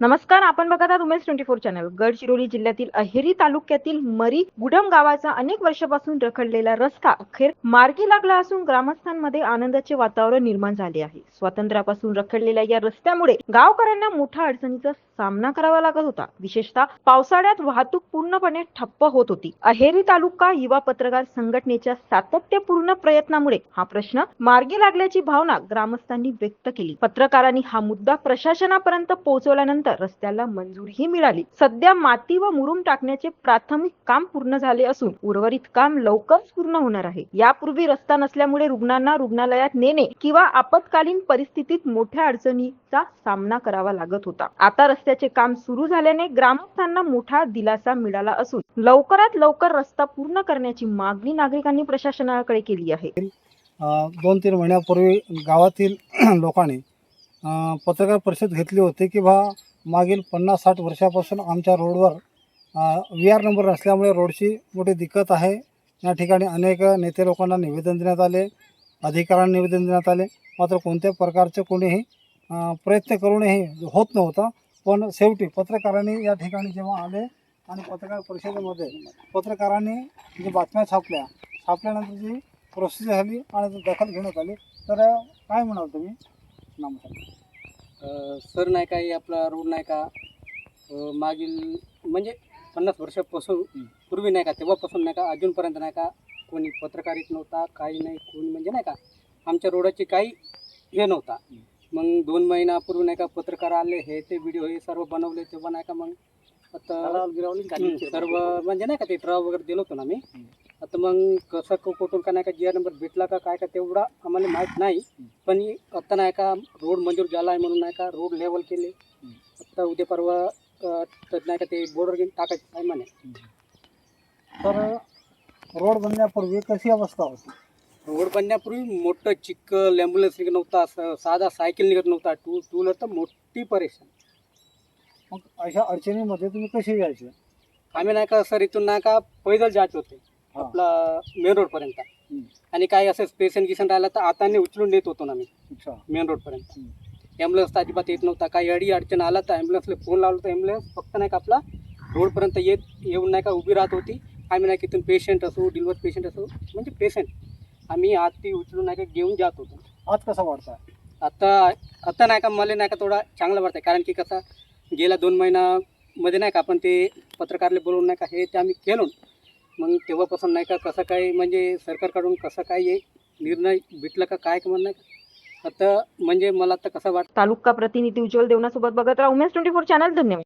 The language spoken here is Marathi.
नमस्कार, आपण बघत आहात उमेश 24 चॅनल. गडचिरोली जिल्ह्यातील अहेरी तालुक्यातील मरी गुडम गावाचा अनेक वर्षापासून रखडलेला रस्ता अखेर मार्गी लागला असून ग्रामस्थांमध्ये आनंदाचे वातावरण निर्माण झाले आहे. स्वातंत्र्यापासून रखडलेल्या या रस्त्यामुळे गावकऱ्यांना मोठ्या अडचणीचा सामना करावा लागत होता. विशेषतः पावसाळ्यात वाहतूक पूर्णपणे ठप्प होत होती. अहेरी तालुका युवा पत्रकार संघटनेच्या सातत्यपूर्ण प्रयत्नामुळे हा प्रश्न मार्गी लागल्याची भावना ग्रामस्थांनी व्यक्त केली. पत्रकारांनी हा मुद्दा प्रशासनापर्यंत पोहोचवल्यानंतर रस्त्याला मंजुरीही मिळाली. सध्या माती व मुरुम टाकण्याचे प्राथमिक काम पूर्ण झाले असून उर्वरित काम लवकरच पूर्ण होणार आहे. यापूर्वी रस्ता नसल्यामुळे रुग्णांना रुग्णालयात नेणे किंवा आपत्कालीन परिस्थितीत मोठ्या अडचणीचा सामना करावा लागत होता. आता रस्त्याचे काम सुरू झाल्याने ग्रामस्थांना मोठा दिलासा मिळाला असून लवकरात लवकर रस्ता पूर्ण करण्याची मागणी नागरिकांनी प्रशासनाकडे केली आहे. 2-3 महिन्यापूर्वी गावातील लोकांनी पत्रकार परिषद घेतली होती की मागील 50-60 वर्षापासून आमच्या रोडवर VR नंबर नसल्यामुळे रोडची मोठी दिक्कत आहे. या ठिकाणी अनेक नेते लोकांना निवेदन देण्यात आले, अधिकाऱ्यांना निवेदन देण्यात आले, मात्र कोणत्या प्रकारचे कोणीही प्रयत्न करूनही होत नव्हता. पण शेवटी पत्रकारांनी या ठिकाणी जेव्हा आले आणि पत्रकार परिषदेमध्ये पत्रकारांनी जे बातम्या छापल्यानंतर जी प्रोसेस झाली आणि दखल घेण्यात आली. तर काय म्हणाल तुम्ही? सर नाही का, आपला रोड नाही का मागील म्हणजे 50 वर्षापासून पूर्वी नाही का, तेव्हापासून नाही का अजूनपर्यंत नाही का कोणी पत्रकारित नव्हता, काही नाही, कोणी म्हणजे नाही का आमच्या रोडाची काही हे नव्हता. मग 2 महिन्यापूर्वी नाही का पत्रकार आले, हे ते व्हिडिओ हे सर्व बनवले. तेव्हा नाही का मग आता सर्व म्हणजे नाही का ते ट्रॅव वगैरे दिलं होतं ना मी. आता मग कसं कुठून का नाही का GR नंबर भेटला का काय का तेवढा आम्हाला माहीत नाही. पण आता नाही का रोड मंजूर झाला आहे म्हणून नाही का रोड लेवल केले. आता उद्या परवा तर नाही का ते बोर्डर घेऊन टाकायचं आहे म्हणे. तर रोड बनण्यापूर्वी कशी अवस्था होती? रोड बनण्यापूर्वी मोठं चिखल, ॲम्ब्युलन्स निघत नव्हता, साधा सायकल निघत नव्हता, टू व्हीलर तर मोठी परेशान. मग अशा अडचणीमध्ये तुम्ही कसे यायचे? आम्ही नाही का सर इथून नाही का पैदल जात होते आपला मेन रोडपर्यंत. आणि काही असं पेशंट गिशन राहिला तर आताने उचलून नेत होतो ना मी मेन रोडपर्यंत. ॲम्ब्युलन्स तर अजिबात येत नव्हता. काही अडचण आला तर ॲम्ब्युलन्सला फोन लावला तर ॲम्ब्युलन्स फक्त नाही का आपला रोडपर्यंत येऊन नाही का उभी राहत होती. आम्ही नाही का इथून पेशंट असो, डिलिव्हर पेशंट असो, म्हणजे पेशंट आम्ही आत ती उचलून नाही का घेऊन जात होतो. आज कसा वाटतं? आता नाही का मला नाही का थोडा चांगला वाटतं. कारण की कसं गेल्या 2 महिन्यामध्ये नाही का आपण ते पत्रकारले बोलवून नाही का हे ते आम्ही केलो. मग तेव्हापासून नाही का कसं काय म्हणजे सरकारकडून कसं काय निर्णय भेटला का काय म्हणणं नाही का आता म्हणजे मला आता कसं वाटतं. तालुका प्रतिनिधी उज्ज्वल देवनासोबत बघत राहा उमेश 24 चॅनल. धन्यवाद.